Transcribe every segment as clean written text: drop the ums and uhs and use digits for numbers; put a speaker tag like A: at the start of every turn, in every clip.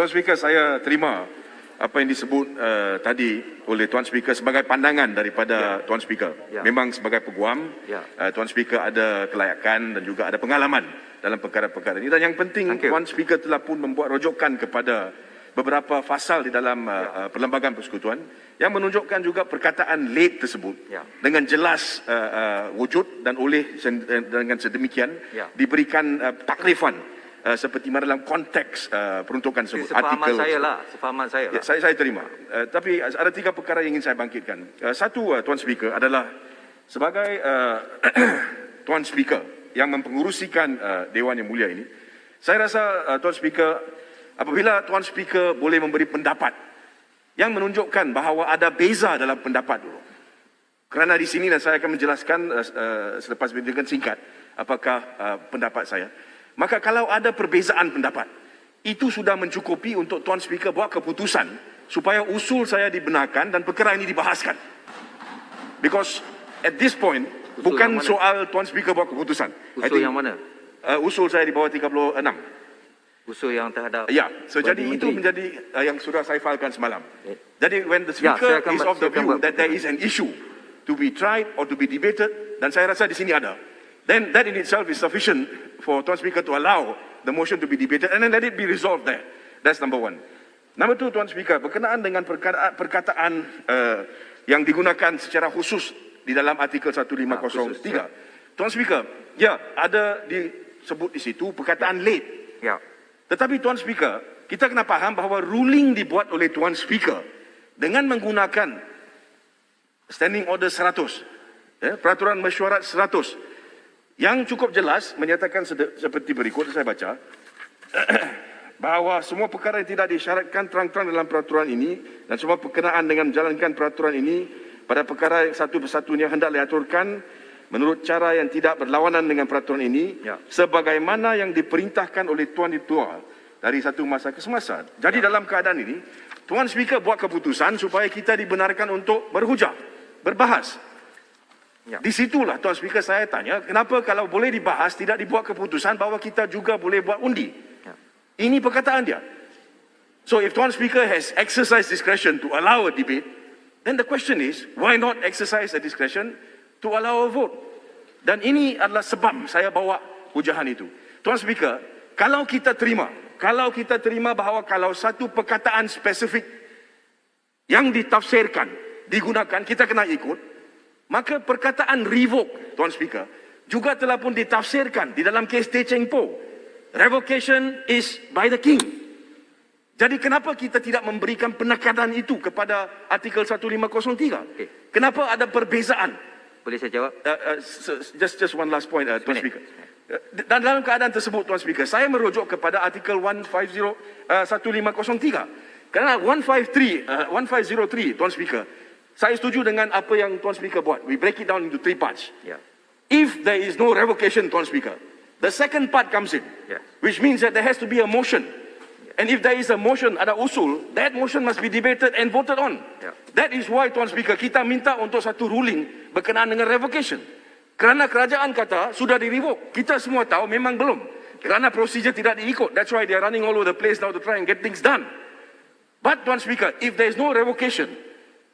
A: Tuan Speaker, saya terima apa yang disebut tadi oleh Tuan Speaker sebagai pandangan daripada Tuan Speaker. Memang sebagai peguam, Tuan Speaker ada kelayakan dan juga ada pengalaman dalam perkara-perkara ini. Dan yang penting, Tuan Speaker telah pun membuat rujukan kepada beberapa pasal di dalam Perlembagaan Persekutuan yang menunjukkan juga perkataan late tersebut dengan jelas wujud dan oleh dengan sedemikian diberikan takrifan seperti mana dalam konteks peruntukan tersebut.
B: Sepahaman saya lah.
A: Saya terima. Tapi ada tiga perkara yang ingin saya bangkitkan. Satu, Tuan Speaker, adalah sebagai Tuan Speaker yang mempengurusikan Dewan Yang Mulia ini, saya rasa Tuan Speaker, apabila Tuan Speaker boleh memberi pendapat yang menunjukkan bahawa ada beza dalam pendapat dulu. Kerana di sini, dan saya akan menjelaskan selepas dengan singkat apakah pendapat saya. Maka kalau ada perbezaan pendapat, itu sudah mencukupi untuk Tuan Speaker buat keputusan supaya usul saya dibenarkan dan perkara ini dibahaskan. Because at this point, bukan soal Tuan Speaker buat keputusan.
B: Usul yang mana?
A: Usul saya di bawah 36.
B: Usul yang terhadap...
A: Ya, so jadi itu menjadi yang sudah saya filekan semalam. Jadi when the Speaker is of the view that there is an issue to be tried or to be debated, dan saya rasa di sini ada, then that in itself is sufficient for Tuan Speaker to allow the motion to be debated and then let it be resolved there. That's number one. Number two, Tuan Speaker, berkenaan dengan perkataan yang digunakan secara khusus di dalam artikel 1503. Tuan Speaker, ya, ada disebut di situ perkataan late.
B: Ya.
A: Tetapi Tuan Speaker, kita kena faham bahawa ruling dibuat oleh Tuan Speaker dengan menggunakan Standing Order 100, Peraturan Mesyuarat 100, yang cukup jelas menyatakan seperti berikut, saya baca, bahawa semua perkara yang tidak disyaratkan terang-terang dalam peraturan ini dan semua berkenaan dengan menjalankan peraturan ini pada perkara yang satu persatunya hendak diaturkan menurut cara yang tidak berlawanan dengan peraturan ini sebagaimana yang diperintahkan oleh Tuan Ketua dari satu masa ke semasa. Jadi dalam keadaan ini, Tuan Speaker buat keputusan supaya kita dibenarkan untuk berhujah, berbahas. Di situlah Tuan Speaker saya tanya, kenapa kalau boleh dibahas tidak dibuat keputusan bahawa kita juga boleh buat undi? Ini perkataan dia. So if Tuan Speaker has exercised discretion to allow a debate, then the question is, why not exercise a discretion to allow a vote? Dan ini adalah sebab saya bawa hujahan itu. Tuan Speaker, kalau kita terima bahawa kalau satu perkataan spesifik yang ditafsirkan, digunakan, kita kena ikut, maka perkataan revoke, Tuan Speaker, juga telah pun ditafsirkan di dalam kes Teh Cheng Po. Revocation is by the king. Jadi kenapa kita tidak memberikan penekanan itu kepada artikel 1503? Kenapa ada perbezaan?
B: Boleh saya jawab?
A: Just one last point, Tuan Speaker. Dan dalam keadaan tersebut, Tuan Speaker, saya merujuk kepada artikel 1503. Kerana 1503, Tuan Speaker, saya setuju dengan apa yang Tuan Speaker buat. We break it down into three parts. If there is no revocation, Tuan Speaker, the second part comes in, which means that there has to be a motion. And if there is a motion, ada usul, that motion must be debated and voted on. That is why, Tuan Speaker, kita minta untuk satu ruling berkenaan dengan revocation. Kerana kerajaan kata sudah di-revoke. Kita semua tahu memang belum. Kerana prosedur tidak diikut. That's why they are running all over the place now to try and get things done. But, Tuan Speaker, if there is no revocation,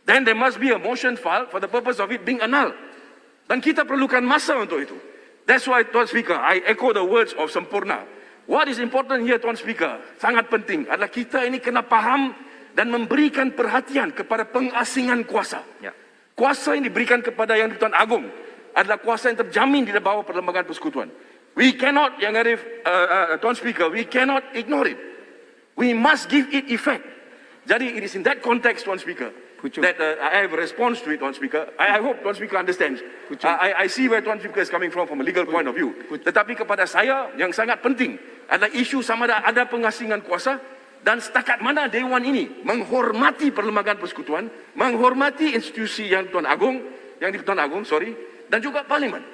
A: then there must be a motion filed for the purpose of it being annulled. Dan kita perlukan masa untuk itu. That's why, Tuan Speaker, I echo the words of Sempurna. What is important here, Tuan Speaker, sangat penting, adalah kita ini kena faham dan memberikan perhatian kepada pengasingan kuasa. Kuasa yang diberikan kepada Yang di-Pertuan Agong adalah kuasa yang terjamin di bawah Perlembagaan Persekutuan. We cannot, Yang Arif, Tuan Speaker, we cannot ignore it. We must give it effect. Jadi, it is in that context, Tuan Speaker, that I have a response to it, Tuan Speaker. I hope Tuan Speaker understands. I see where Tuan Speaker is coming from a legal point of view. Tetapi kepada saya, yang sangat penting adalah isu sama ada pengasingan kuasa dan setakat mana Dewan ini menghormati Perlembagaan Persekutuan, menghormati institusi Yang di-Pertuan Agong, dan juga Parlimen.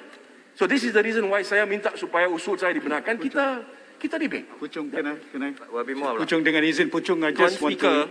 A: So this is the reason why saya minta supaya usul saya dibenarkan, kita debate.
C: Pucung, can I?
B: Pucung
C: Pucung dengan izin, Pucung, I just want to...